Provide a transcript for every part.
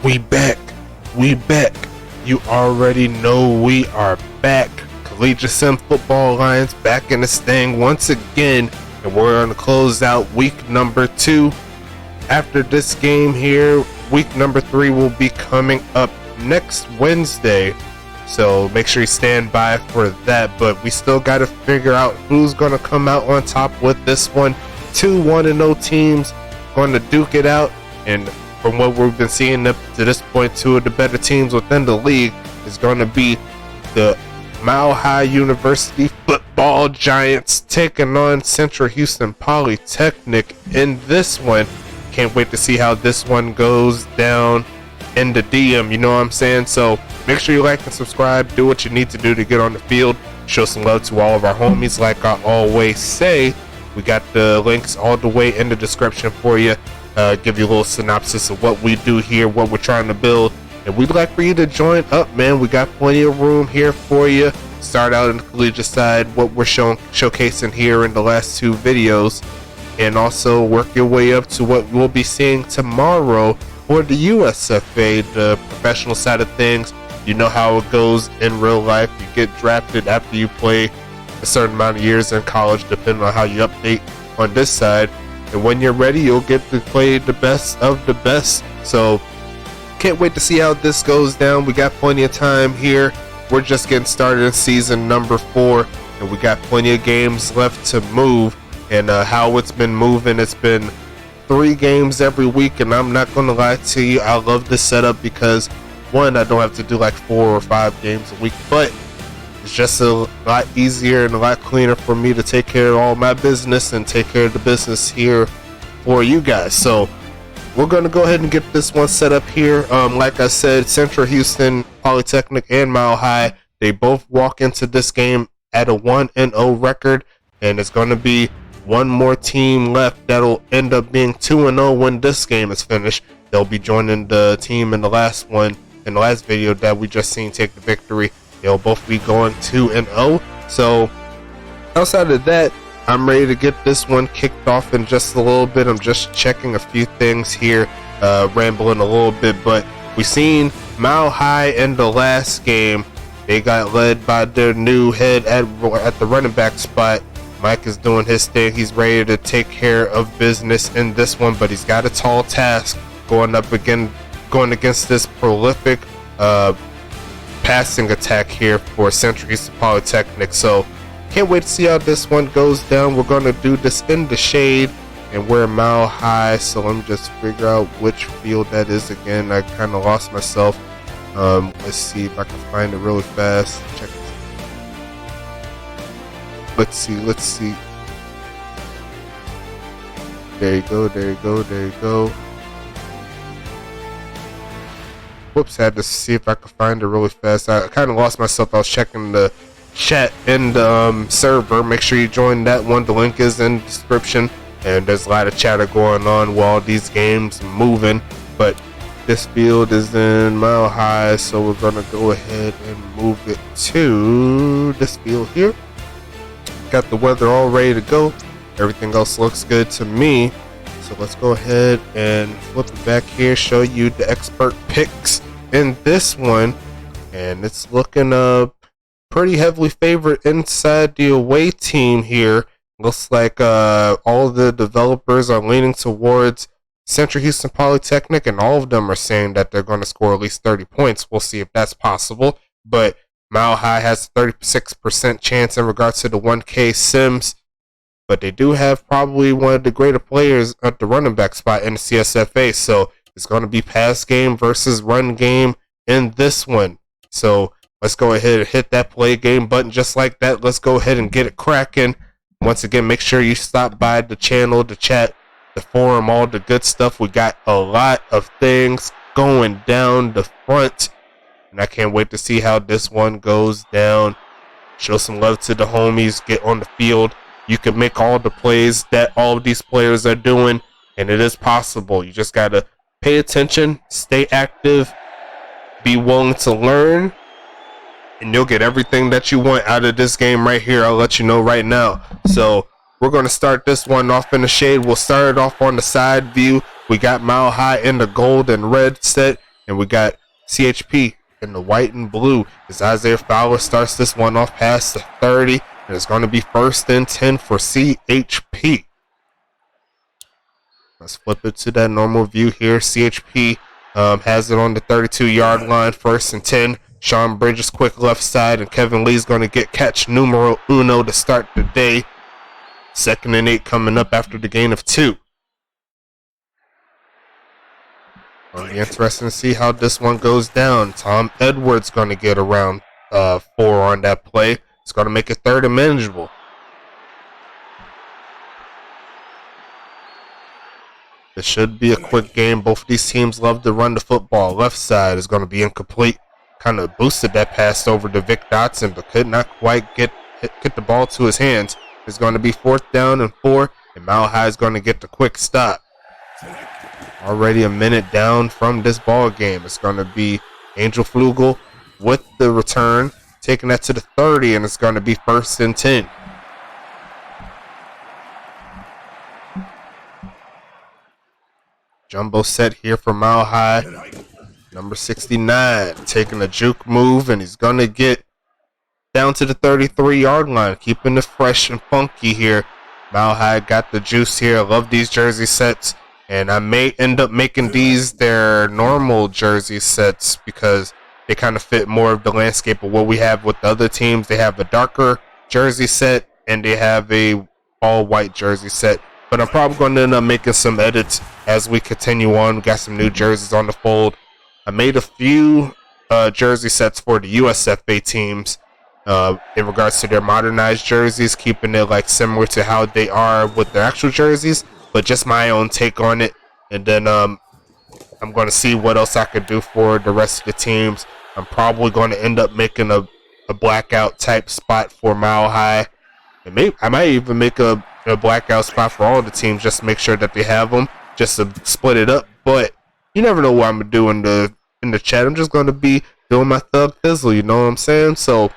We back. We back. You already know we are back. Collegiate Sim Football Alliance back in this thing once again. And we're going to close out week number 2. After this game here, week number 3 will be coming up next Wednesday. So make sure you stand by for that. But we still got to figure out who's going to come out on top with this one. 2 1-0 teams going to duke it out. And from what we've been seeing up to this point, 2 of the better teams within the league is going to be the Mile High University Football Giants taking on Central Houston Polytechnic in this one. Can't wait to see how this one goes down in the DM, you know what I'm saying? So make sure you like and subscribe, do what you need to do to get on the field, show some love to all of our homies. Like I always say, we got the links all the way in the description for you. Give you a little synopsis of what we do here, what we're trying to build, and we'd like for you to join up, man. We got plenty of room here for you. Start out in the collegiate side, what we're showcasing here in the last 2 videos, and also work your way up to what we'll be seeing tomorrow for the USFA, the professional side of things. You know how it goes in real life. You get drafted after you play a certain amount of years in college, depending on how you update on this side. And when you're ready, you'll get to play the best of the best. So can't wait to see how this goes down. We got plenty of time here. We're just getting started in season number 4, and we got plenty of games left to move. And how it's been moving, it's been 3 games every week, and I'm not gonna lie to you, I love this setup because 1, I don't have to do like 4 or 5 games a week, but it's just a lot easier and a lot cleaner for me to take care of all my business and take care of the business here for you guys. So we're going to go ahead and get this one set up here. Like I said, Central Houston Polytechnic and Mile High, they both walk into this game at a 1-0 record, and it's going to be one more team left that'll end up being 2-0 when this game is finished. They'll be joining the team in the last video that we just seen take the victory. They'll both be going 2-0. So outside of that, I'm ready to get this one kicked off in just a little bit. I'm just checking a few things here, rambling a little bit, but we seen Mile High in the last game. They got led by their new head at the running back spot. Mike is doing his thing. He's ready to take care of business in this one, but he's got a tall task going against this prolific passing attack here for Central Houston Polytechnic. So can't wait to see how this one goes down. We're going to do this in the shade, and we're Mile High, so let me just figure out which field that is again. I kind of lost myself. Let's see if I can find it really fast. Check it. Let's see. There you go. Whoops, had to see if I could find it really fast. I kind of lost myself. I was checking the chat in the server. Make sure you join that one. The link is in the description. And there's a lot of chatter going on while these games are moving. But this field is in Mile High, so we're going to go ahead and move it to this field here. Got the weather all ready to go. Everything else looks good to me. So let's go ahead and flip it back here, show you the expert picks in this one. And it's looking pretty heavily favored inside the away team here. Looks like all the developers are leaning towards Central Houston Polytechnic, and all of them are saying that they're going to score at least 30 points. We'll see if that's possible. But Mile High has a 36% chance in regards to the 1K Sims. But they do have probably one of the greater players at the running back spot in the CSFA. So it's going to be pass game versus run game in this one. So let's go ahead and hit that play game button just like that. Let's go ahead and get it cracking. Once again, make sure you stop by the channel, the chat, the forum, all the good stuff. We got a lot of things going down the front, and I can't wait to see how this one goes down. Show some love to the homies. Get on the field. You can make all the plays that all of these players are doing, and it is possible. You just got to pay attention, stay active, be willing to learn, and you'll get everything that you want out of this game right here. I'll let you know right now. So we're going to start this one off in the shade. We'll start it off on the side view. We got Mile High in the gold and red set, And we got CHP in the white and blue as Isaiah Fowler starts this one off past the 30. And it's going to be 1st and 10 for CHP. Let's flip it to that normal view here. CHP has it on the 32-yard line, 1st and 10. Sean Bridges quick left side, and Kevin Lee's going to get catch numero uno to start the day. 2nd and 8 coming up after the gain of 2. It'll be interesting to see how this one goes down. Tom Edwards going to get around 4 on that play. It's going to make it 3rd and manageable. This should be a quick game. Both of these teams love to run the football. Left side is going to be incomplete. Kind of boosted that pass over to Vic Dotson, but could not quite get the ball to his hands. It's going to be 4th down and 4, and Mile High is going to get the quick stop. Already a minute down from this ball game. It's going to be Angel Flugel with the return, taking that to the 30, and it's going to be 1st and 10. Jumbo set here for Mile High. Number 69 taking a juke move, and he's going to get down to the 33-yard line, keeping it fresh and funky here. Mile High got the juice here. I love these jersey sets, and I may end up making these their normal jersey sets because they kind of fit more of the landscape of what we have with the other teams. They have a darker jersey set, and they have a all-white jersey set. But I'm probably going to end up making some edits as we continue on. We got some new jerseys on the fold. I made a few jersey sets for the USFA teams in regards to their modernized jerseys, keeping it like similar to how they are with their actual jerseys, but just my own take on it. And then I'm going to see what else I could do for the rest of the teams. I'm probably going to end up making a blackout type spot for Mile High. And maybe I might even make a blackout spot for all the teams just to make sure that they have them, just to split it up. But you never know what I'm going to do in the chat. I'm just going to be doing my thug thizzle, you know what I'm saying? So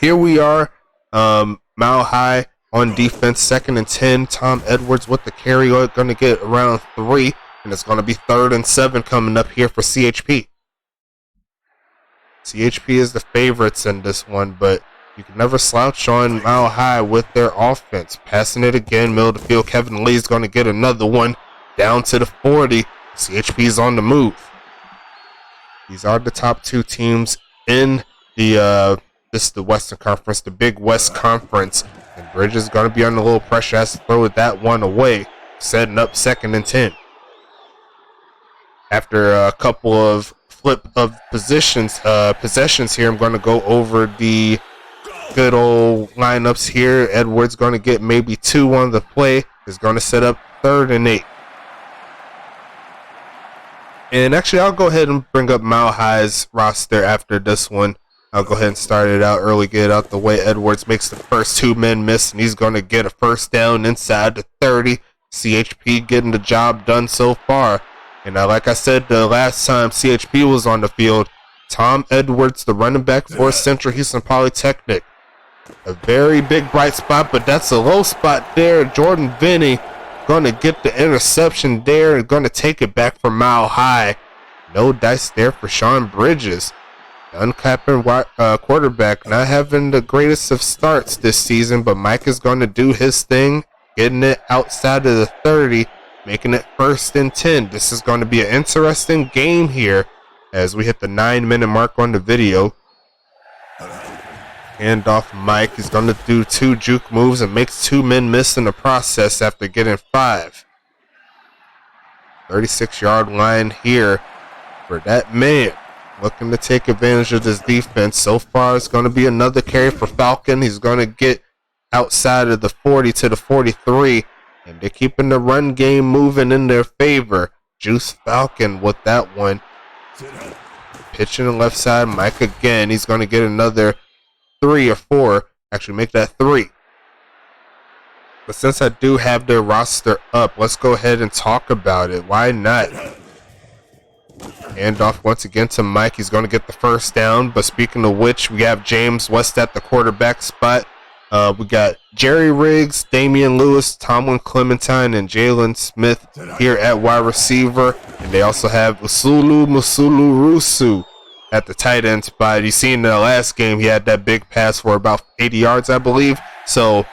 here we are, Mile High on defense, 2nd and 10. Tom Edwards with the carry, going to get around 3, and it's going to be 3rd and 7 coming up here for CHP. CHP is the favorites in this one, but you can never slouch on Mile High with their offense. Passing it again, middle of the field. Kevin Lee is going to get another one down to the 40. CHP is on the move. These are the top 2 teams in the Western Conference, the Big West Conference. And Bridges is going to be under a little pressure. Has to throw that one away, setting up 2nd and 10. After a couple of flip of possessions here, I'm going to go over the good old lineups here. Edwards going to get maybe 2 on the play. Is going to set up 3rd and 8. And actually, I'll go ahead and bring up Mile High's roster after this one. I'll go ahead and start it out early, get it out the way. Edwards makes the first 2 men miss, and he's going to get a 1st down inside the 30. CHP getting the job done so far. And like I said the last time CHP was on the field, Tom Edwards, the running back for Central Houston Polytechnic. A very big bright spot, but that's a low spot there. Jordan Vinny going to get the interception there and going to take it back from Mile High. No dice there for Sean Bridges. The uncapping quarterback not having the greatest of starts this season, but Mike is going to do his thing, getting it outside of the 30, making it 1st and 10. This is going to be an interesting game here as we hit the 9-minute mark on the video. Hand off Mike. He's going to do 2 juke moves and makes 2 men miss in the process after getting 5. 36-yard line here for that man. Looking to take advantage of this defense. So far, it's going to be another carry for Falcon. He's going to get outside of the 40 to the 43. And they're keeping the run game moving in their favor. Juice Falcon with that one. Pitching the left side. Mike again. He's going to get another 3 or 4. Actually, make that 3. But since I do have their roster up, let's go ahead and talk about it. Why not? Handoff once again to Mike. He's going to get the 1st down. But speaking of which, we have James West at the quarterback spot. We got Jerry Riggs, Damian Lewis, Tomlin Clementine, and Jalen Smith here at wide receiver. And And they also have Usulu Musulurusu at the tight end spot. You seen in the last game, he had that big pass for about 80 yards, I believe. So,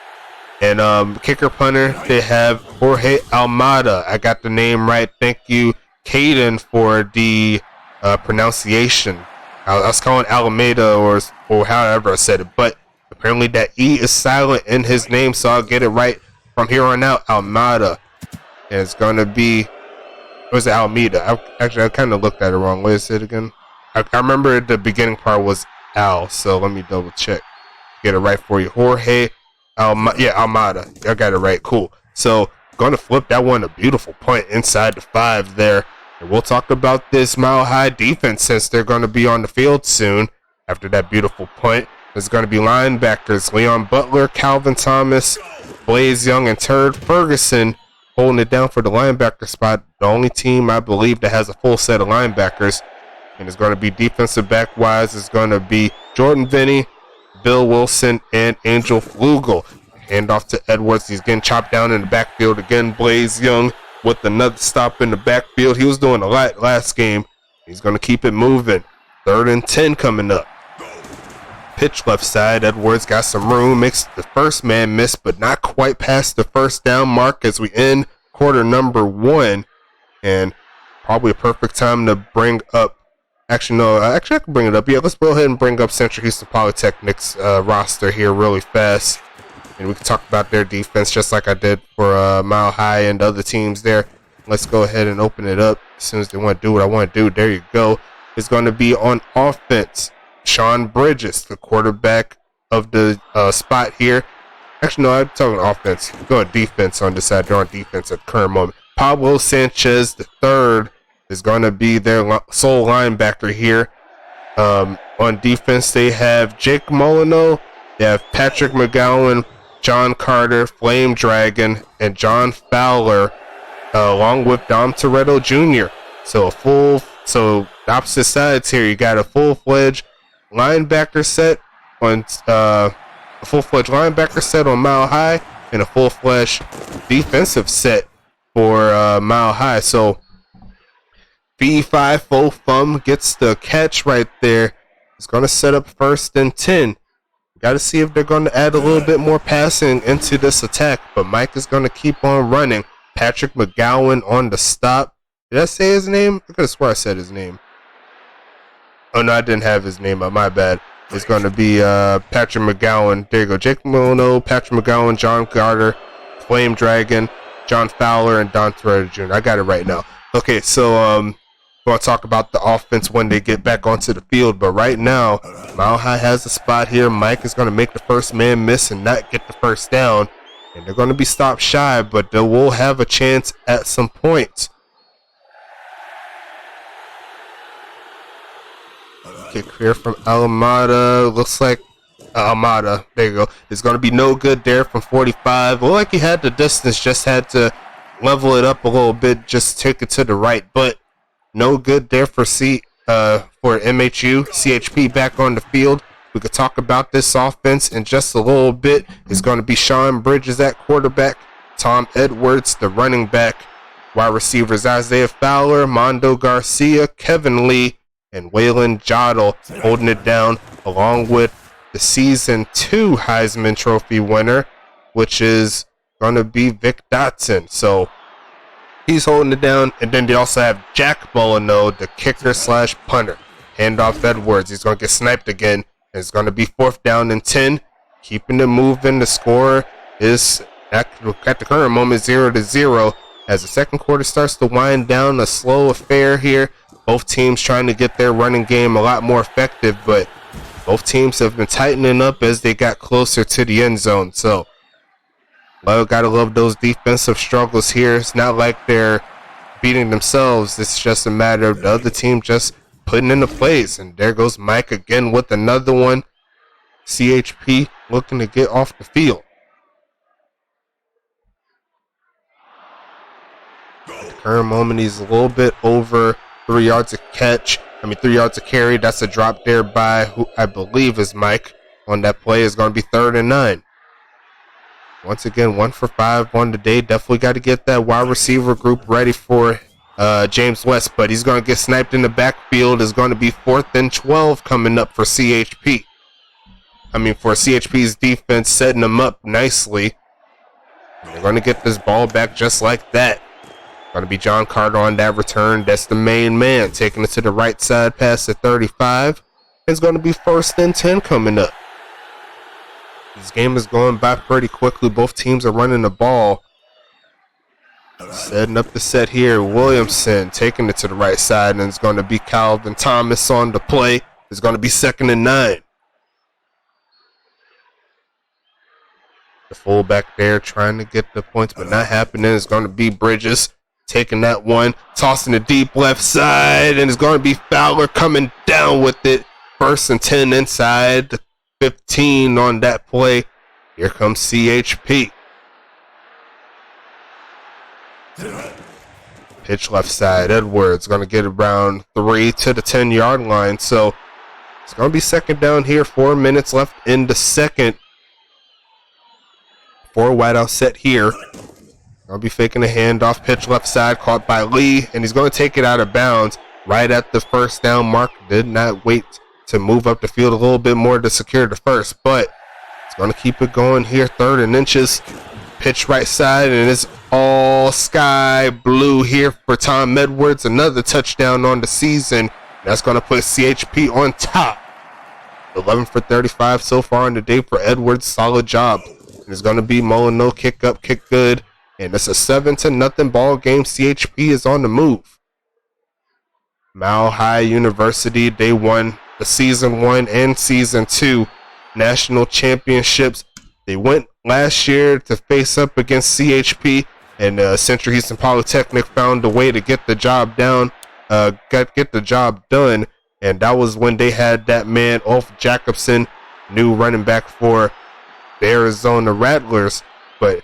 and kicker punter, they have Jorge Almada. I got the name right. Thank you, Caden, for the pronunciation. I was calling Alameda or however I said it, but apparently that E is silent in his name, so I'll get it right from here on out. Almada. And it's going to be, was it Almeida? I kind of looked at it wrong. What is it again? I remember the beginning part was Al, so let me double check. Get it right for you. Jorge Almada. I got it right. Cool. So, going to flip that one, a beautiful point inside the 5 there. And we'll talk about this Mile High defense since they're going to be on the field soon after that beautiful point. There's going to be linebackers Leon Butler, Calvin Thomas, Blaze Young, and Turd Ferguson holding it down for the linebacker spot. The only team, I believe, that has a full set of linebackers. And it's going to be defensive back-wise. It's going to be Jordan Vinny, Bill Wilson, and Angel Flugel. Hand off to Edwards. He's getting chopped down in the backfield again. Blaze Young with another stop in the backfield. He was doing a lot last game. He's going to keep it moving. 3rd and 10 coming up. Pitch left side. Edwards got some room. Makes the first man miss, but not quite past the first down mark as we end quarter number 1. And probably a perfect time to bring up. Actually, no. I can bring it up. Yeah, let's go ahead and bring up Central Houston Polytechnic's roster here really fast. And we can talk about their defense just like I did for Mile High and other teams there. Let's go ahead and open it up as soon as they want to do what I want to do. There you go. It's going to be on offense. Sean Bridges, the quarterback of the spot here. Actually, no, I'm talking offense. Going defense on this side. They're on defense at the current moment. Pablo Sanchez, the 3rd, is going to be their sole linebacker here. On defense, they have Jake Molyneux. They have Patrick McGowan, John Carter, Flame Dragon, and John Fowler, along with Dom Toretto Jr. So opposite sides here, you got a full-fledged linebacker set on Mile High and a full-fledged defensive set for Mile High. So V5 Fo Fum gets the catch right there. It's going to set up 1st and 10. Got to see if they're going to add a little bit more passing into this attack, but Mike is going to keep on running. Patrick McGowan on the stop. Did I say his name? I could have swore I said his name. Oh, no, I didn't have his name up. My bad. It's going to be Patrick McGowan. There you go. Jake Mono, Patrick McGowan, John Carter, Flame Dragon, John Fowler, and Don Toretto Jr. I got it right now. Okay, so we'll talk about the offense when they get back onto the field. But right now, Mile High has a spot here. Mike is going to make the first man miss and not get the first down. And they're going to be stopped shy, but they will have a chance at some points. Kick here from Alamada. Looks like Almada. There you go. It's going to be no good there from 45. Looked like he had the distance, just had to level it up a little bit, just take it to the right. But no good there for MHU. CHP back on the field. We could talk about this offense in just a little bit. It's going to be Sean Bridges at quarterback, Tom Edwards, the running back, wide receivers Isaiah Fowler, Mondo Garcia, Kevin Lee, and Waylon Jottle holding it down, along with the Season 2 Heisman Trophy winner, which is going to be Vic Dotson. So he's holding it down. And then they also have Jack Molyneux, the kicker / punter. Handoff Edwards. He's going to get sniped again. And it's going to be 4th down and 10. Keeping it moving. The score is at the current moment 0-0. As the second quarter starts to wind down, a slow affair here. Both teams trying to get their running game a lot more effective, but both teams have been tightening up as they got closer to the end zone. So, gotta love those defensive struggles here. It's not like they're beating themselves. It's just a matter of the other team just putting in the plays. And there goes Mike again with another one. CHP looking to get off the field. At the current moment, he's a little bit over 3 yards of catch. 3 yards of carry. That's a drop there by who I believe is Mike. On that play is going to be 3rd and 9. Once again, 1 for 5 on the day. Definitely got to get that wide receiver group ready for James West, but he's going to get sniped in the backfield. It's going to be 4th and 12 coming up for CHP. For CHP's defense, setting them up nicely. And they're going to get this ball back just like that. Going to be John Carter on that return. That's the main man, taking it to the right side past the 35. It's going to be 1st and 10 coming up. This game is going by pretty quickly. Both teams are running the ball. Setting up the set here. Williamson taking it to the right side, and it's going to be Calvin Thomas on the play. It's going to be 2nd and 9. The fullback there trying to get the points, but not happening. It's going to be Bridges taking that one, tossing the deep left side, and it's going to be Fowler coming down with it. 1st and 10 inside the 15 on that play. Here comes CHP. Pitch left side. Edwards going to get around 3 to the 10-yard line. So it's going to be 2nd down here. 4 minutes left in the second. 4 wideout set here. I'll be faking a handoff. Pitch left side, caught by Lee, and he's going to take it out of bounds right at the 1st down mark. Did not wait to move up the field a little bit more to secure the first, but it's going to keep it going here. 3rd and inches. Pitch right side, and it's all sky blue here for Tom Edwards. Another touchdown on the season. That's going to put CHP on top. 11 for 35 so far in the day for Edwards. Solid job. And it's going to be Molyneux kick up, kick good. And it's a 7-0 ball game. CHP is on the move. Mile High University, they won the Season 1 and Season 2 national championships. They went last year to face up against CHP, and Central Houston Polytechnic found a way to get the job down, get the job done, and that was when they had that man, Ulf Jacobson, new running back for the Arizona Rattlers. But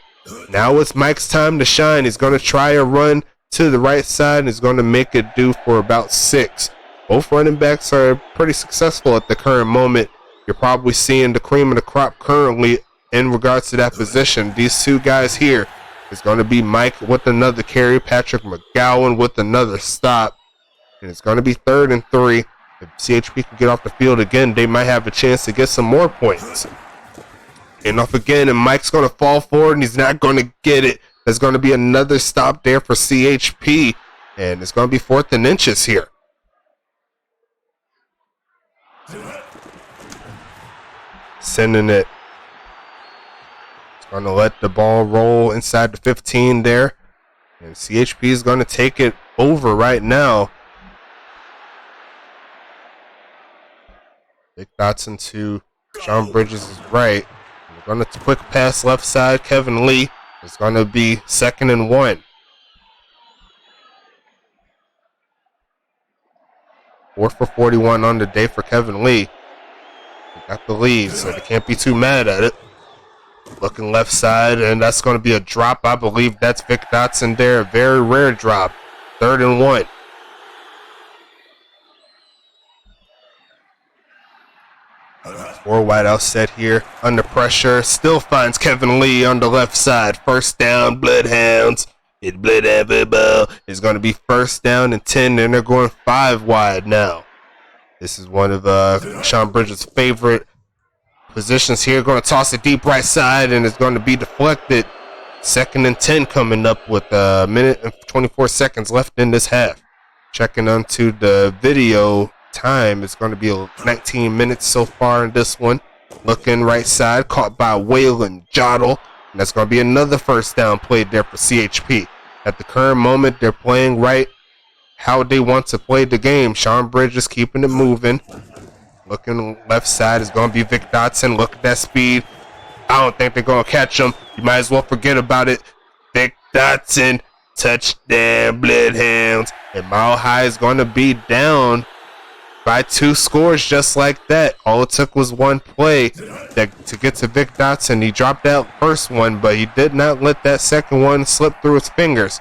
now it's Mike's time to shine. He's going to try a run to the right side, and he's going to make it do for about 6. Both running backs are pretty successful at the current moment. You're probably seeing the cream of the crop currently in regards to that position. These 2 guys here is going to be Mike with another carry, Patrick McGowan with another stop, and it's going to be 3rd and 3. If CHP can get off the field again, they might have a chance to get some more points. And off again, and Mike's going to fall forward, and he's not going to get it. There's going to be another stop there for CHP, and it's going to be 4th and inches here. Sending it. It's going to let the ball roll inside the 15 there. And CHP is going to take it over right now. Vic Dotson to Sean Bridges is right. We're going to quick pass left side. Kevin Lee. It's going to be 2nd and 1. 4 for 41 on the day for Kevin Lee. Got the lead, so they can't be too mad at it. Looking left side, and that's going to be a drop. I believe that's Vic Dotson there. A very rare drop. 3rd and 1. Four wideout set here. Under pressure. Still finds Kevin Lee on the left side. 1st down, Bloodhounds. It's Bloodhound football. It's going to be 1st down and 10, and they're going 5 wide now. This is one of Sean Bridges' favorite positions here. Going to toss it deep right side, and it's going to be deflected. 2nd and 10 coming up with a minute and 24 seconds left in this half. Checking onto the video time. It's going to be 19 minutes so far in this one. Looking right side, caught by Waylon Jottle. And that's going to be another 1st down played there for CHP. At the current moment, they're playing right how they want to play the game. Sean Bridges keeping it moving. Looking left side is going to be Vic Dotson. Look at that speed. I don't think they're going to catch him. You might as well forget about it. Vic Dotson, touchdown, Bloodhounds. And Mile High is going to be down by 2 scores just like that. All it took was 1 play to get to Vic Dotson. He dropped that first one, but he did not let that second one slip through his fingers.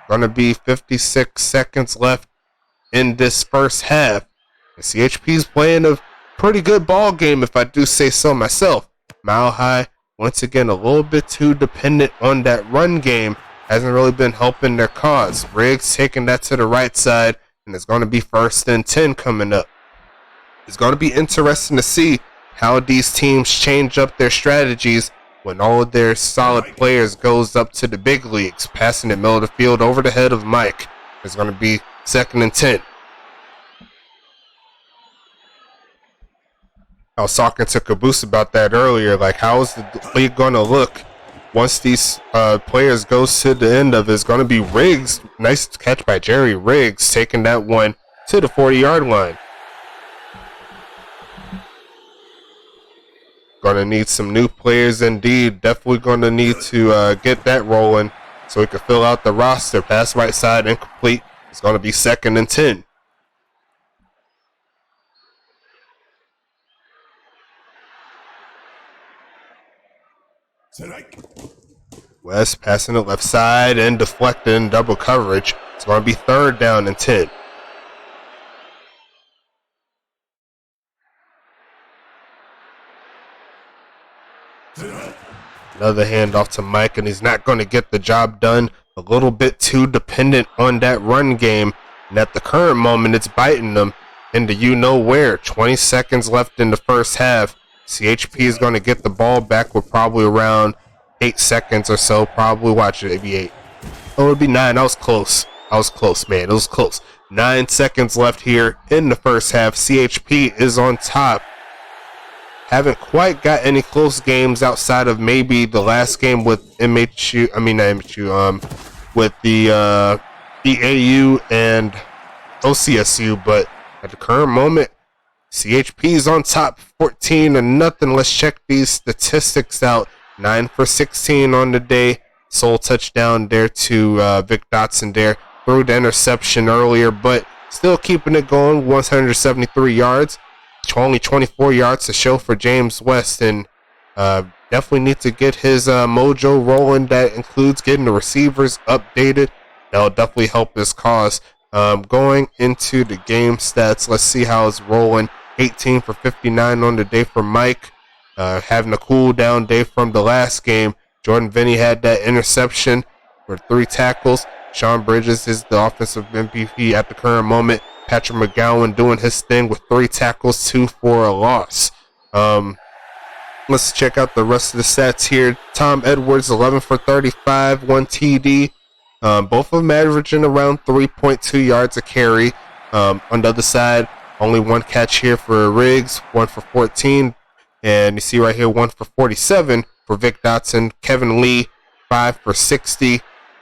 Going to be 56 seconds left in this first half. And CHP's playing a pretty good ball game, if I do say so myself. Mile High, once again, a little bit too dependent on that run game. hasn't really been helping their cause. Riggs taking that to the right side, and it's going to be 1st and 10 coming up. It's going to be interesting to see how these teams change up their strategies when all of their solid players goes up to the big leagues. Passing it middle of the field over the head of Mike. It's going to be 2nd and 10. I was talking to Caboose about that earlier. Like, how is the league going to look once these players goes to the end of it? It's going to be Riggs. Nice catch by Jerry Riggs, taking that one to the 40-yard line. Going to need some new players indeed. Definitely going to need to get that rolling so we can fill out the roster. Pass right side incomplete. It's going to be 2nd and 10. West passing the left side and deflected in double coverage. It's going to be 3rd down and 10. Another handoff to Mike, and he's not going to get the job done. A little bit too dependent on that run game, and at the current moment, it's biting them into you-know-where. 20 seconds left in the first half. CHP is going to get the ball back with probably around 8 seconds or so. Probably, watch it, maybe 8. Oh, it would be 9. I was close. Man. It was close. 9 seconds left here in the first half. CHP is on top. Haven't quite got any close games outside of maybe the last game with MHU. I mean, not MHU. With the EAU and OCSU. But at the current moment, CHP is on top, 14-0. Let's check these statistics out. 9 for 16 on the day. Sole touchdown there to Vic Dotson there. Threw the interception earlier, but still keeping it going. 173 yards. Only 24 yards to show for James West, and definitely need to get his mojo rolling. That includes getting the receivers updated. That'll definitely help his cause. Going into the game stats, let's see how it's rolling. 18 for 59 on the day for Mike. Having a cool down day from the last game. Jordan Vinny had that interception for 3 tackles. Sean Bridges is the offensive MVP at the current moment. Patrick McGowan doing his thing with 3 tackles, 2 for a loss. Let's check out the rest of the stats here. Tom Edwards, 11 for 35, 1 TD. Both of them averaging around 3.2 yards a carry. On the other side, only 1 catch here for Riggs, 1 for 14. And you see right here, 1 for 47 for Vic Dotson. Kevin Lee, 5 for 60.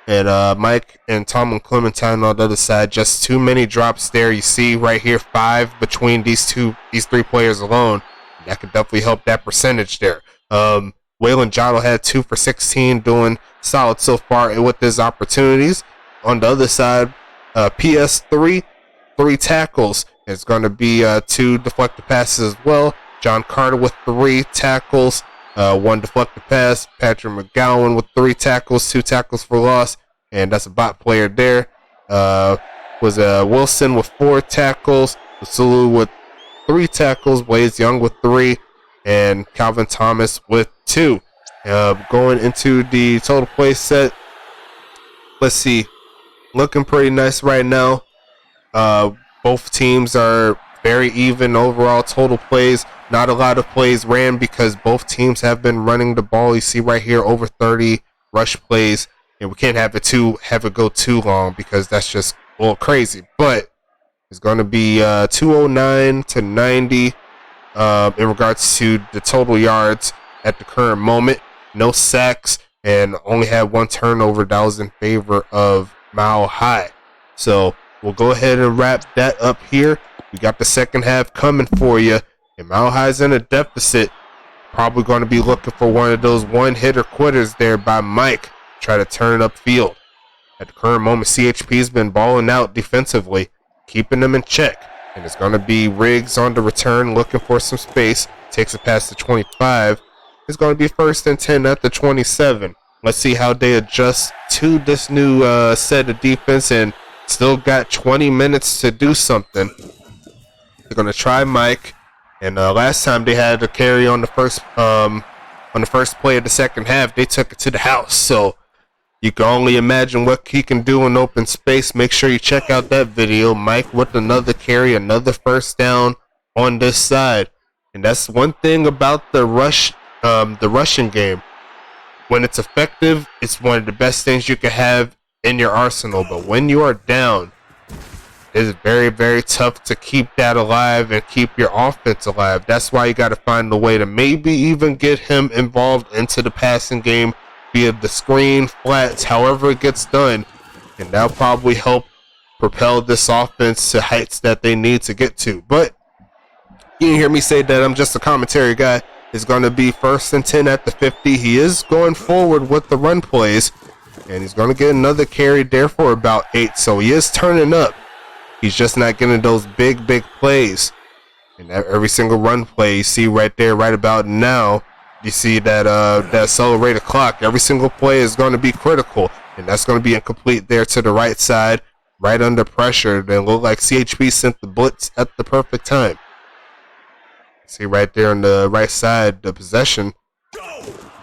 And Mike and Tom and Clementine on the other side, just too many drops there. You see right here, 5 between these 3 players alone. That could definitely help that percentage there. Waylon Jotto had 2 for 16, doing solid so far with his opportunities. On the other side, PS3, 3 tackles. It's going to be 2 deflected passes as well. John Carter with 3 tackles. 1 deflected pass. Patrick McGowan with 3 tackles, 2 tackles for loss, and that's a bot player there. Was Wilson with 4 tackles, Sulu with 3 tackles, Blaze Young with 3, and Calvin Thomas with 2. Going into the total play set, let's see, looking pretty nice right now. Both teams are very even overall total plays. Not a lot of plays ran because both teams have been running the ball. You see right here, over 30 rush plays, and we can't have it go too long because that's just a little crazy. But it's going to be 209 to 90 in regards to the total yards at the current moment. No sacks, and only had 1 turnover. That was in favor of Mile High. So we'll go ahead and wrap that up here. We got the second half coming for you. And Mile High's in a deficit. Probably going to be looking for one of those one-hitter quitters there by Mike. Try to turn it upfield. At the current moment, CHP's been balling out defensively, keeping them in check. And it's going to be Riggs on the return, looking for some space. Takes it past the 25. It's going to be 1st and 10 at the 27. Let's see how they adjust to this new set of defense, and still got 20 minutes to do something. They're going to try Mike. And last time they had a carry on the first play of the second half, they took it to the house. So You can only imagine what he can do in open space. Make sure you check out that video. Mike with another carry, another first down on this side. And that's one thing about the rushing game. When it's effective, it's one of the best things you can have in your arsenal. But when you are down, it's very, very tough to keep that alive and keep your offense alive. That's why you got to find a way to maybe even get him involved into the passing game via the screen, flats, however it gets done. And that'll probably help propel this offense to heights that they need to get to. But you didn't hear me say that I'm just a commentary guy. It's going to be 1st and 10 at the 50. He is going forward with the run plays. And he's going to get another carry there for about 8. So he is turning up. He's just not getting those big, big plays. And every single run play you see right there, right about now, you see that that accelerated clock. Every single play is going to be critical. And that's going to be incomplete there to the right side, right under pressure. They look like CHP sent the blitz at the perfect time. See right there on the right side, the possession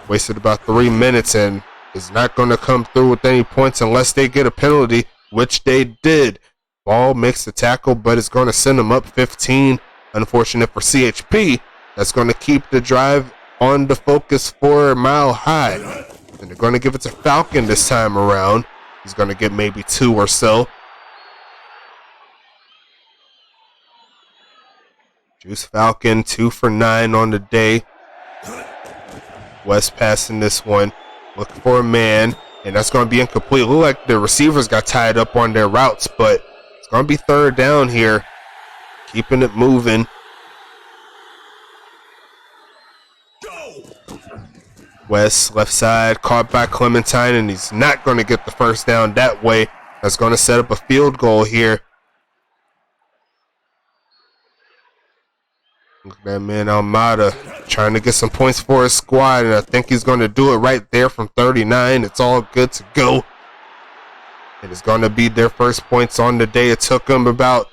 wasted about 3 minutes and is not going to come through with any points unless they get a penalty, which they did. Ball makes the tackle, but it's going to send them up 15. Unfortunate for CHP. That's going to keep the drive on the focus for Mile High. And they're going to give it to Falcon this time around. He's going to get maybe 2 or so. Juice Falcon, 2 for 9 on the day. West passing this one. Looking for a man. And that's going to be incomplete. Look like the receivers got tied up on their routes, but it's going to be 3rd down here. Keeping it moving. West, left side, caught by Clementine, and he's not going to get the first down that way. That's going to set up a field goal here. Look at that man Almada trying to get some points for his squad, and I think he's going to do it right there from 39. It's all good to go. And it's going to be their first points on the day. It took them about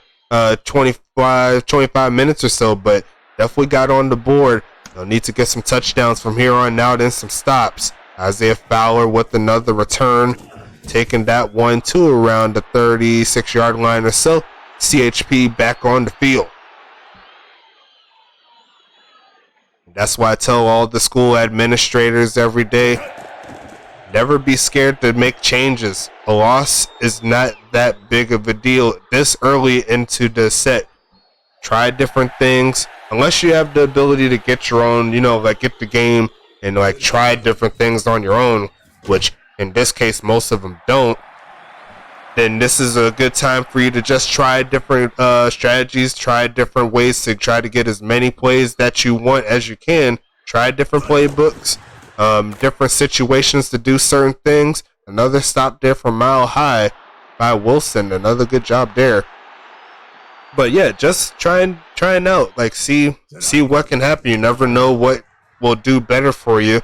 25 minutes or so, but definitely got on the board. They'll need to get some touchdowns from here on out and some stops. Isaiah Fowler with another return, taking that one to around the 36-yard line or so. CHP back on the field. That's why I tell all the school administrators every day, never be scared to make changes. A loss is not that big of a deal this early into the set. Try different things. Unless you have the ability to get your own, like get the game and like try different things on your own, which in this case most of them don't, then this is a good time for you to just try different strategies, try different ways to try to get as many plays that you want as you can. Try different playbooks, different situations to do certain things. Another stop there from Mile High by Wilson. Another good job there. But yeah, just trying out, like see what can happen. You never know what will do better for you.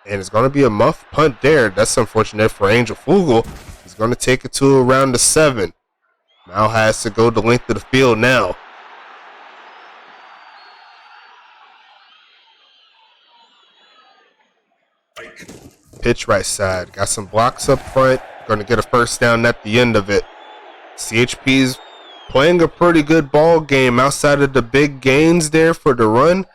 And it's going to be a muff punt there. That's unfortunate for Angel Fugel. He's going to take it to around the 7. Now has to go the length of the field now. Pitch right side. Got some blocks up front. Going to get a first down at the end of it. CHP's playing a pretty good ball game outside of the big gains there for the run,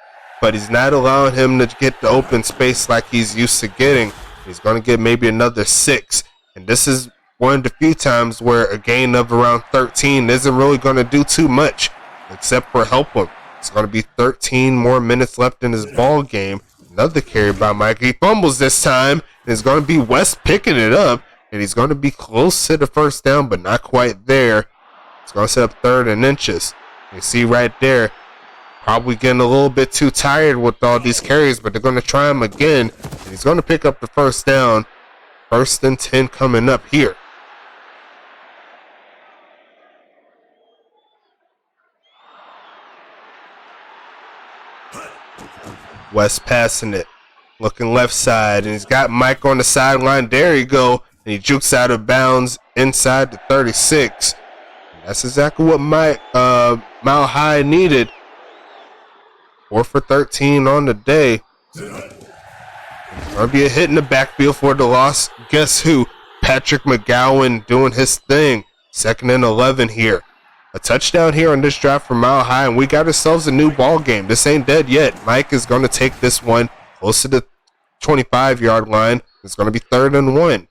but he's not allowing him to get the open space like he's used to getting. He's going to get maybe another 6, and this is one of the few times where a gain of around 13 isn't really going to do too much except for help him. It's going to be 13 more minutes left in his ball game. Another carry by Mike. He fumbles this time, and it's going to be West picking it up, and he's going to be close to the first down, but not quite there. It's going to set up 3rd and inches. You see right there, probably getting a little bit too tired with all these carries, but they're going to try him again, and he's going to pick up the first down. 1st and 10 coming up here. West passing it, looking left side, and he's got Mike on the sideline. There you go, and he jukes out of bounds inside the 36. That's exactly what Mile High needed. 4 for 13 on the day. He's going Gonna be a hit in the backfield for the loss. Guess who? Patrick McGowan doing his thing. 2nd and 11 here. A touchdown here on this drive from Mile High, and we got ourselves a new ball game. This ain't dead yet. Mike is going to take this one close to the 25-yard line. It's going to be 3rd and 1.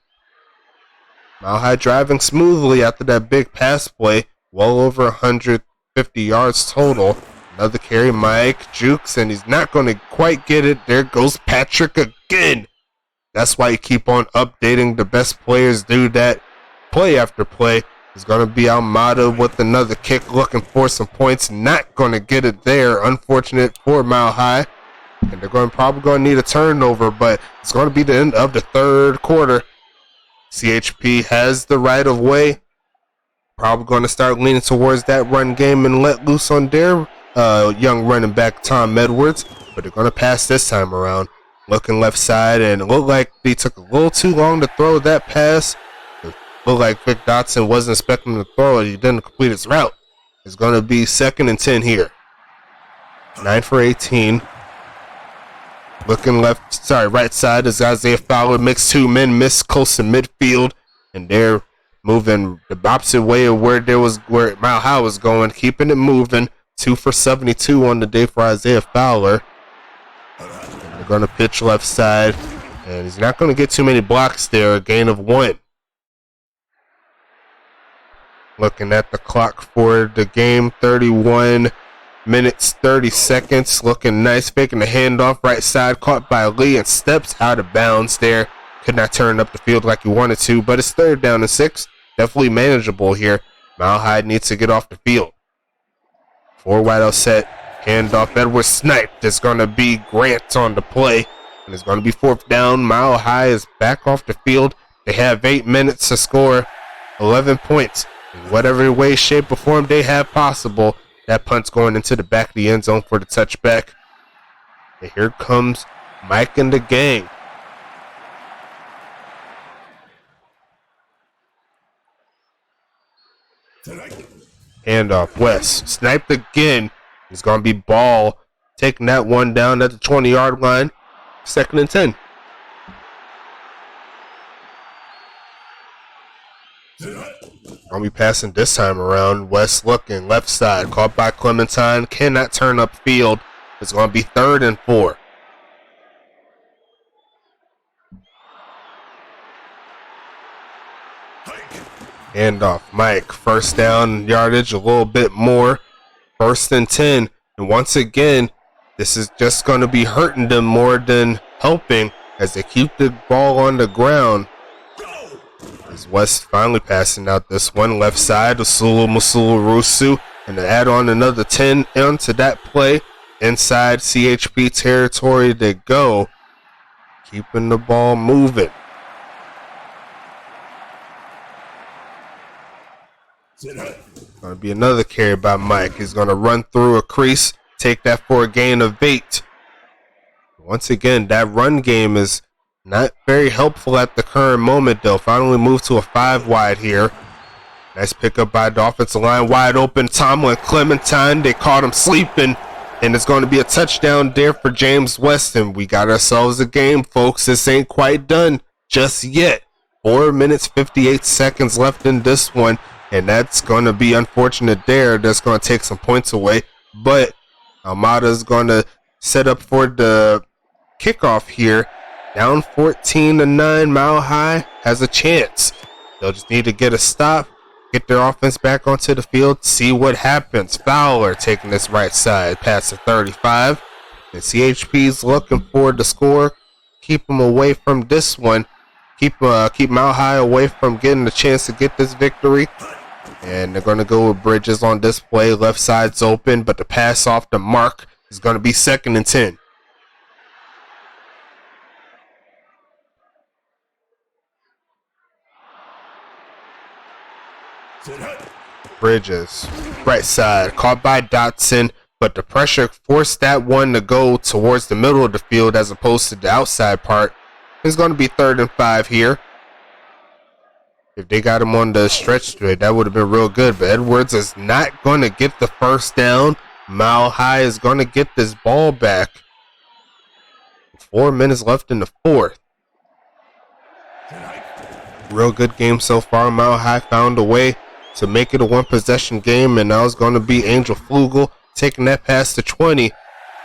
Mile High driving smoothly after that big pass play. Well over 150 yards total. Another carry, Mike jukes, and he's not going to quite get it. There goes Patrick again. That's why you keep on updating. The best players do that play after play. He's going to be Almada with another kick, looking for some points. Not going to get it there. Unfortunate for Mile High. And they're probably going to need a turnover, but it's going to be the end of the 3rd quarter. CHP has the right of way. Probably going to start leaning towards that run game and let loose on their young running back, Tom Edwards. But they're going to pass this time around. Looking left side, and it looked like they took a little too long to throw that pass. It looked like Vic Dotson wasn't expecting to throw it. He didn't complete his route. It's going to be 2nd and 10 here. 9 for 18. Looking right side is Isaiah Fowler. Makes 2 men miss close to midfield, and they're moving the opposite way of where Mile High was going, keeping it moving. 2 for 72 on the day for Isaiah Fowler. And they're going to pitch left side, and he's not going to get too many blocks there. A gain of 1. Looking at the clock for the game, 31 minutes, 30 seconds. Looking nice, faking the handoff right side, caught by Lee and steps out of bounds there. Could not turn up the field like he wanted to, but it's 3rd down and 6. Definitely manageable here. Mile High needs to get off the field. 4 wide out set. Handoff, Edwards sniped. It's going to be Grant on the play. And it's going to be 4th down. Mile High is back off the field. They have 8 minutes to score 11 points. In whatever way, shape, or form they have possible. That punt's going into the back of the end zone for the touchback. And here comes Mike and the gang. Handoff, West. Sniped again. It's going to be Ball taking that one down at the 20-yard line. 2nd and 10. Going to be passing this time around. West looking left side. Caught by Clementine. Cannot turn up field. It's going to be 3rd and 4. Handoff, Mike. 1st down yardage a little bit more. 1st and 10. And once again, this is just going to be hurting them more than helping as they keep the ball on the ground. As West finally passing out this one. Left side, Usulu Rusu. And to add on another 10 onto that play. Inside CHP territory they go. Keeping the ball moving. Going to be another carry by Mike. He's going to run through a crease, take that for a gain of 8. Once again, that run game is not very helpful at the current moment. They'll finally move to a 5 wide here. Nice pickup by the offensive line. Wide open, Tomlin, Clementine. They caught him sleeping, and it's going to be a touchdown there for James Weston. We got ourselves a game, folks. This ain't quite done just yet. 4 minutes, 58 seconds left in this one. And that's going to be unfortunate there. That's going to take some points away. But Almada's going to set up for the kickoff here. Down 14-9. Mile High has a chance. They'll just need to get a stop, get their offense back onto the field, see what happens. Fowler taking this right side past the 35. And CHP's looking for the score. Keep them away from this one. Keep Mile High away from getting the chance to get this victory. And they're going to go with Bridges on this play. Left side's open, but the pass off the mark is going to be 2nd and 10. Bridges, right side, caught by Dotson, but the pressure forced that one to go towards the middle of the field as opposed to the outside part. It's going to be 3rd and 5 here. If they got him on the stretch straight, that would have been real good. But Edwards is not going to get the 1st down. Mile High is going to get this ball back. 4 minutes left in the fourth. Real good game so far. Mile High found a way to make it a one-possession game, and now it's going to be Angel Flugel taking that pass to 20.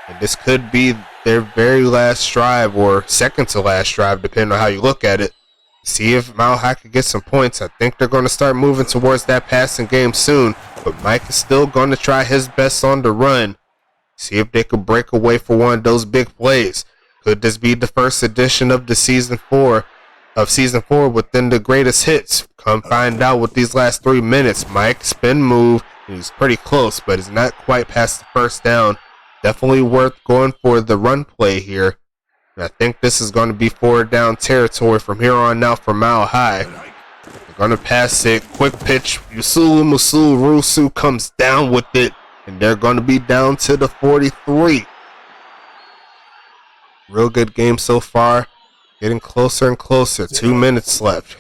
And this could be their very last drive, or second to last drive, depending on how you look at it. See if Mile High could get some points. I think they're going to start moving towards that passing game soon, but Mike is still going to try his best on the run. See if they could break away for one of those big plays. Could this be the first edition of the season 4 within the greatest hits? Come find out with these last 3 minutes. Mike, spin move. He's pretty close, but it's not quite past the first down. Definitely worth going for the run play here. And I think this is going to be 4th down territory from here on out for Mile High. They're going to pass it. Quick pitch. Yusulu Musul Rusu comes down with it. And they're going to be down to the 43. Real good game so far. Getting closer and closer. 2 minutes left.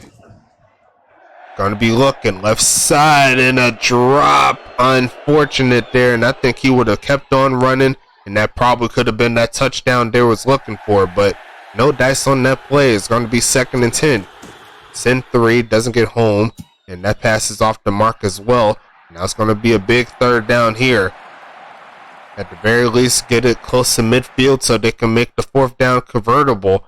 Going to be looking left side and a drop. Unfortunate there. And I think he would have kept on running. And that probably could have been that touchdown they was looking for. But no dice on that play. It's going to be 2nd and 10. Send 3. Doesn't get home. And that pass is off the mark as well. Now it's going to be a big 3rd down here. At the very least, get it close to midfield so they can make the 4th down convertible.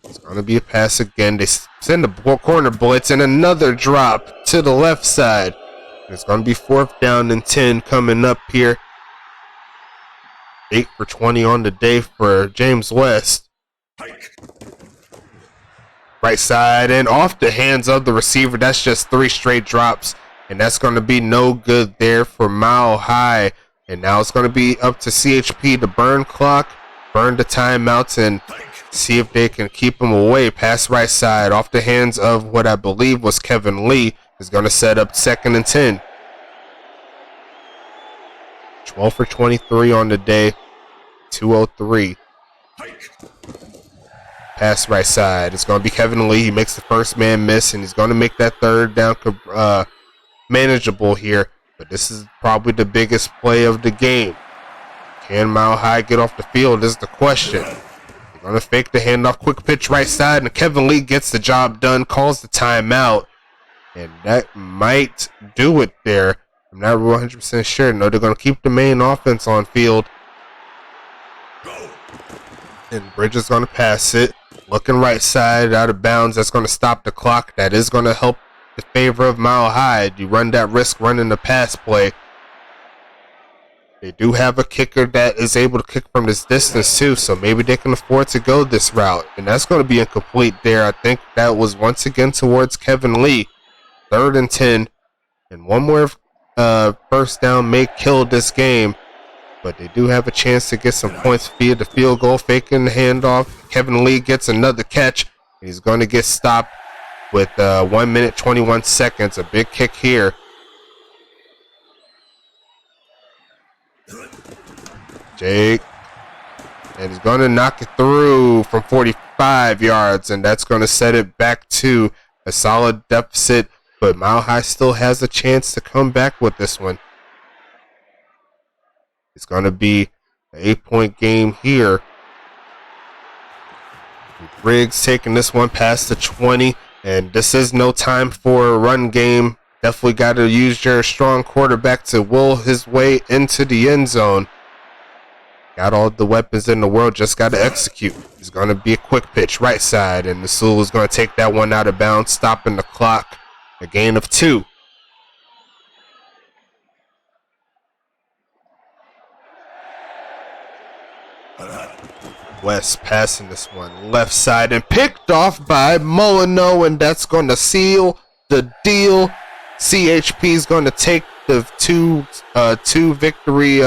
It's going to be a pass again. They send the corner blitz and another drop to the left side. It's going to be 4th down and 10 coming up here. 8 for 20 on the day for James West. Right side and off the hands of the receiver. That's just 3 straight drops. And that's going to be no good there for Mile High. And now it's going to be up to CHP to burn clock, burn the timeouts, and see if they can keep him away. Pass right side off the hands of what I believe was Kevin Lee. Is going to set up 2nd and 10. 12 for 23 on the day. 2:03. Pass right side. It's going to be Kevin Lee. He makes the first man miss, and he's going to make that 3rd down manageable here. But this is probably the biggest play of the game. Can Mile High get off the field is the question. They're going to fake the handoff. Quick pitch right side, and Kevin Lee gets the job done, calls the timeout. And that might do it there. I'm not 100% sure. No, they're going to keep the main offense on field. And Bridges going to pass it. Looking right side, out of bounds. That's going to stop the clock. That is going to help the favor of Mile High. You run that risk running the pass play. They do have a kicker that is able to kick from this distance too, so maybe they can afford to go this route. And that's going to be incomplete there. I think that was once again towards Kevin Lee. 3rd and 10. And one more first down may kill this game. But they do have a chance to get some points via the field goal. Faking the handoff. Kevin Lee gets another catch. He's going to get stopped with 1 minute 21 seconds. A big kick here. Jake. And he's going to knock it through from 45 yards. And that's going to set it back to a solid deficit. But Mile High still has a chance to come back with this one. It's going to be an 8-point game here. Briggs taking this one past the 20. And this is no time for a run game. Definitely got to use your strong quarterback to will his way into the end zone. Got all the weapons in the world, just got to execute. It's going to be a quick pitch right side. And the Sul is going to take that one out of bounds, stopping the clock. A gain of 2. West passing this one left side and picked off by Molyneux, and that's going to seal the deal. CHP is going to take the two victory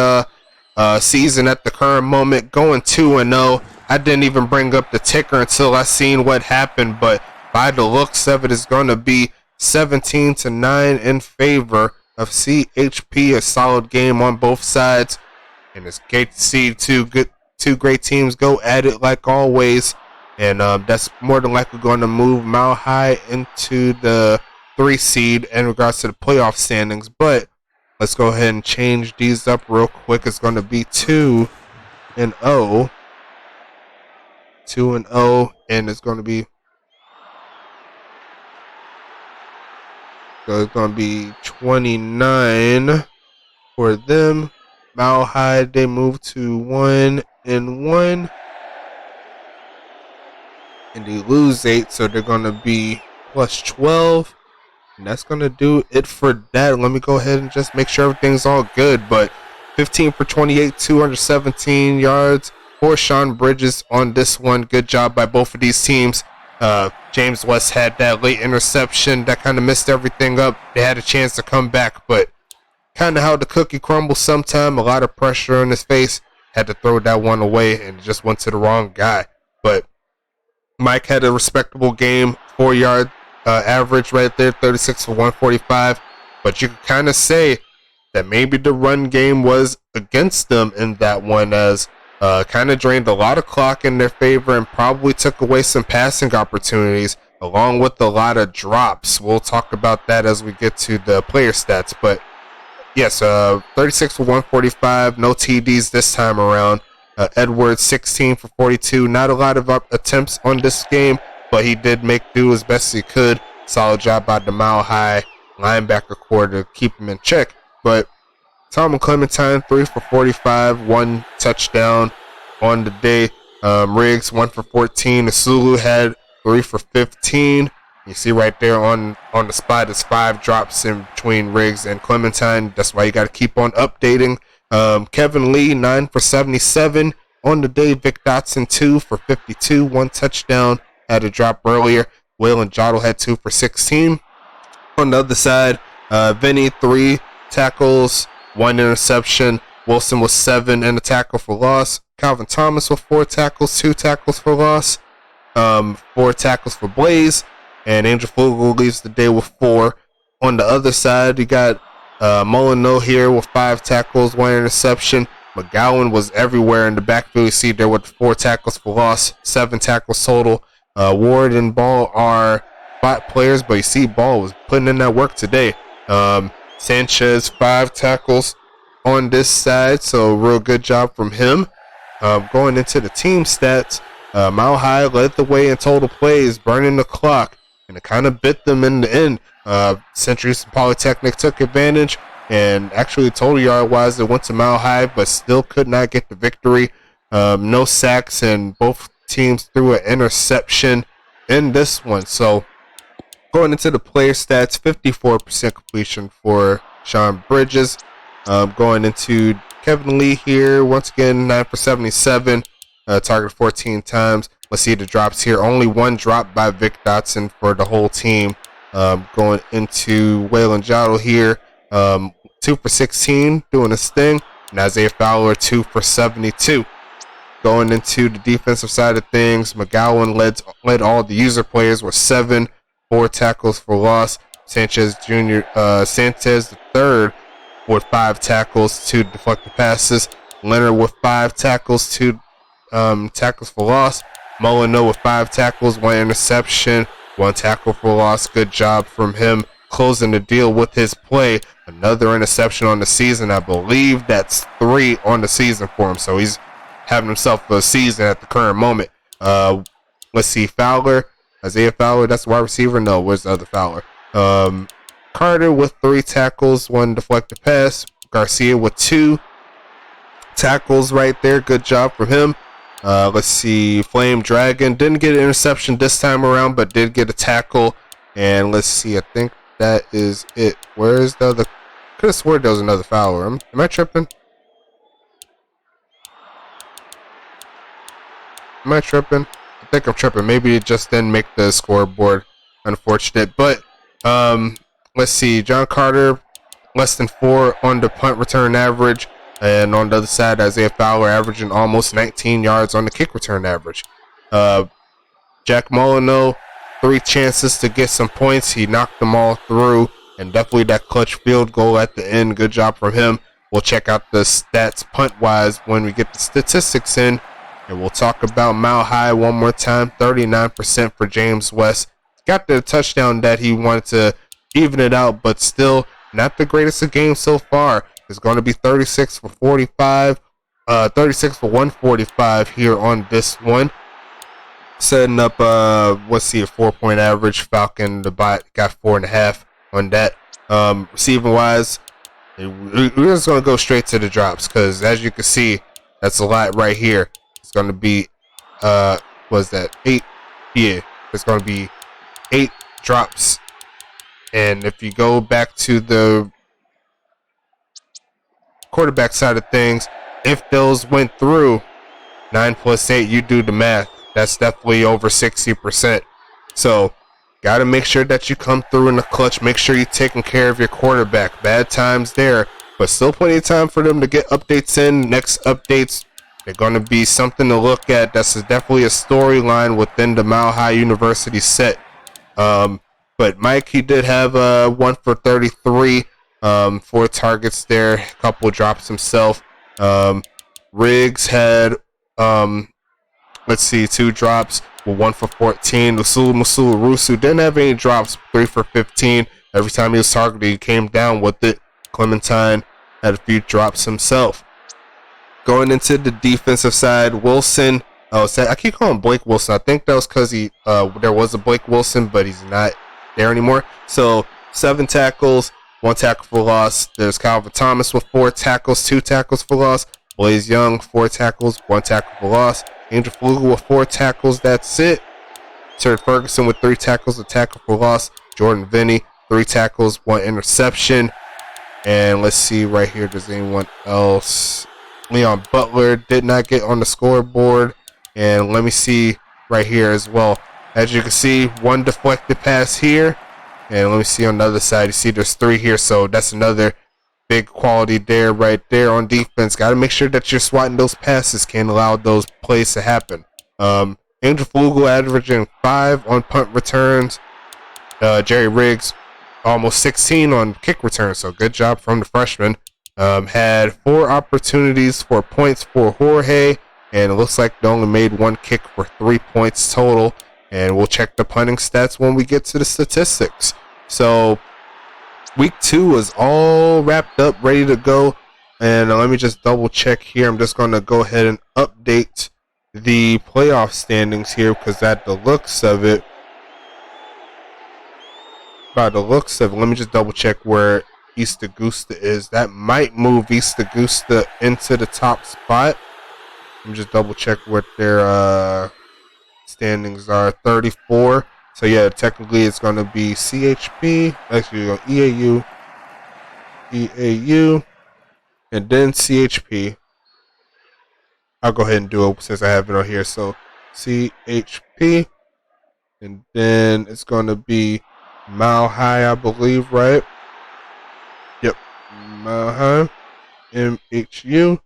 season at the current moment, going 2-0. I didn't even bring up the ticker until I seen what happened, but by the looks of it, it's going to be 17-9 in favor of CHP. A solid game on both sides, and it's great to see two great teams go at it like always. And that's more than likely going to move Mile High into the 3 seed in regards to the playoff standings. But let's go ahead and change these up real quick. It's going to be 2-0 2-0, and it's going to be 29 for them. Mile High, they move to 1-1, and they lose 8, so they're going to be plus 12. And that's going to do it for that. Let me go ahead and just make sure everything's all good. But 15 for 28, 217 yards for Sean Bridges on this one. Good job by both of these teams. James West had that late interception that kind of messed everything up. They had a chance to come back, but kind of how the cookie crumbles sometime. A lot of pressure on his face. Had to throw that one away, and it just went to the wrong guy. But Mike had a respectable game, 4-yard average right there, 36 for 145. But you could kind of say that maybe the run game was against them in that one, as kind of drained a lot of clock in their favor and probably took away some passing opportunities, along with a lot of drops. We'll talk about that as we get to the player stats. But yes, 36 for 145, no TDs this time around. Edwards, 16 for 42. Not a lot of attempts on this game, but he did make do as best he could. Solid job by the Mile High linebacker core to keep him in check. But Tom and Clementine, 3 for 45, 1 touchdown on the day. Riggs, 1 for 14. Asulu had 3 for 15. You see right there on the spot, it's 5 drops in between Riggs and Clementine. That's why you got to keep on updating. Kevin Lee, 9 for 77 on the day. Vic Dotson, 2 for 52, 1 touchdown. Had a drop earlier. Waylon Jottle had 2 for 16. On the other side, Vinny, 3 tackles, 1 interception. Wilson was 7 and a tackle for loss. Calvin Thomas with 4 tackles, 2 tackles for loss. 4 tackles for Blaze. And Angel Fogel leaves the day with 4. On the other side, you got Molyneux here with 5 tackles, 1 interception. McGowan was everywhere in the backfield. You see there with 4 tackles for loss, 7 tackles total. Ward and Ball are spot players, but you see Ball was putting in that work today. Sanchez, 5 tackles on this side, so real good job from him. Going into the team stats, Mile High led the way in total plays, burning the clock, and it kind of bit them in the end. Century Polytechnic took advantage, and actually total yard wise it went to Mile High, but still could not get the victory. No sacks, and both teams threw an interception in this one. So going into the player stats, 54% completion for Sean Bridges. Going into Kevin Lee here, once again 9 for 77, targeted 14 times. Let's see the drops here. Only 1 drop by Vic Dotson for the whole team. Going into Waylon Jottle here, 2 for 16, doing his thing. And Isaiah Fowler, 2 for 72. Going into the defensive side of things, McGowan led all the user players with 7, 4 tackles for loss. Sanchez the third with 5 tackles, 2 deflected passes. Leonard with 5 tackles, 2 tackles for loss. Molyneux with 5 tackles, 1 interception, 1 tackle for loss. Good job from him closing the deal with his play. Another interception on the season. I believe that's 3 on the season for him. So he's having himself a season at the current moment. Let's see, Fowler, Isaiah Fowler, that's the wide receiver. No, where's the other Fowler? Carter with 3 tackles, 1 deflected pass. Garcia with 2 tackles right there. Good job from him. Let's see, Flame Dragon didn't get an interception this time around, but did get a tackle. And let's see, I think that is it. Where is the other? Could have sworn there was another Fowler. Am I tripping? Am I tripping? I think I'm tripping. Maybe it just didn't make the scoreboard. Unfortunate. But let's see. John Carter, less than 4 on the punt return average. And on the other side, Isaiah Fowler averaging almost 19 yards on the kick return average. Jack Molyneux, 3 chances to get some points. He knocked them all through. And definitely that clutch field goal at the end. Good job from him. We'll check out the stats punt-wise when we get the statistics in. And we'll talk about Mile High one more time. 39% for James West. Got the touchdown that he wanted to even it out, but still not the greatest of games so far. It's going to be 36 for 45, 36 for 145 here on this one. setting up let's see, a 4-point average. Falcon, the bot, got 4.5 on that. Receiving wise, we're just gonna go straight to the drops, because as you can see, that's a lot right here. It's gonna be was that 8? Yeah, it's gonna be 8 drops. And if you go back to the quarterback side of things, if those went through, 9 plus 8, you do the math, that's definitely over 60%. So gotta make sure that you come through in the clutch. Make sure you're taking care of your quarterback. Bad times there, but still plenty of time for them to get updates in. Next updates, they're going to be something to look at. That's definitely a storyline within the Mile High University set. But Mike, he did have 1 for 33, 4 targets there, a couple drops himself. Riggs had let's see, 2 drops with 1 for 14. Musu Rusu didn't have any drops, 3 for 15. Every time he was targeted, he came down with it. Clementine had a few drops himself. Going into the defensive side, Wilson. Oh, I keep calling him Blake Wilson. I think that was because there was a Blake Wilson, but he's not there anymore. So 7 tackles, 1 tackle for loss. There's Calvin Thomas with 4 tackles, 2 tackles for loss. Blaze Young, 4 tackles, 1 tackle for loss. Angel Flugel with 4 tackles, that's it. Terry Ferguson with 3 tackles, a tackle for loss. Jordan Vinny, 3 tackles, 1 interception. And let's see right here, does anyone else? Leon Butler did not get on the scoreboard. And let me see right here as well. As you can see, 1 deflected pass here. And let me see on the other side, you see there's 3 here, so that's another big quality there, right there on defense. Got to make sure that you're swatting those passes. Can't allow those plays to happen. Angel Flugel averaging 5 on punt returns. Jerry Riggs almost 16 on kick returns. So good job from the freshman. Had 4 opportunities for points for Jorge, and it looks like they only made 1 kick for 3 points total. And we'll check the punting stats when we get to the statistics. So week 2 is all wrapped up, ready to go. And let me just double check here. I'm just going to go ahead and update the playoff standings here, because at the looks of it, let me just double check where East Augusta is. That might move East Augusta into the top spot. Let me just double check what their standings are. 34. So yeah, technically it's going to be CHP, actually EAU, and then CHP. I'll go ahead and do it since I have it on here. So CHP, and then it's going to be Mile High, I believe, right? Yep, Mile High, MHU.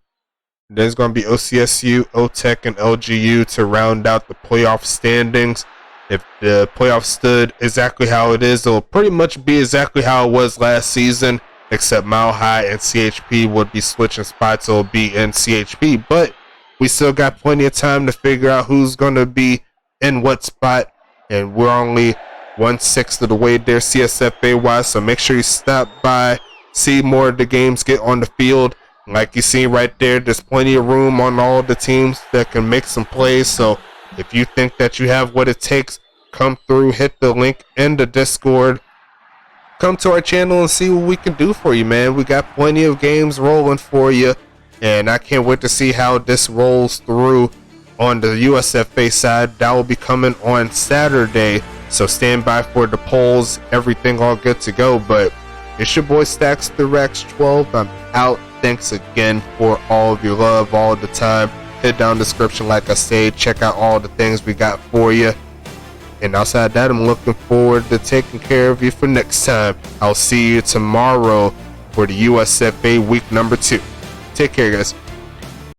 And then it's going to be OCSU, OTEC, and LGU to round out the playoff standings. If the playoffs stood exactly how it is, it'll pretty much be exactly how it was last season, except Mile High and CHP would be switching spots. It'll be in CHP, but we still got plenty of time to figure out who's going to be in what spot, and we're only 1/6 of the way there CSFA wise, so make sure you stop by, see more of the games, get on the field. Like you see right there, there's plenty of room on all the teams that can make some plays. So if you think that you have what it takes, come through, hit the link in the Discord, come to our channel and see what we can do for you, man. We got plenty of games rolling for you, and I can't wait to see how this rolls through on the USFA side. That will be coming on Saturday, so stand by for the polls, everything all good to go. But it's your boy Stacks the Rex 12. I'm out. Thanks again for all of your love all the time. Hit down the description, like I said, check out all the things we got for you. And outside that, I'm looking forward to taking care of you for next time. I'll see you tomorrow for the USFA week number 2. Take care, guys.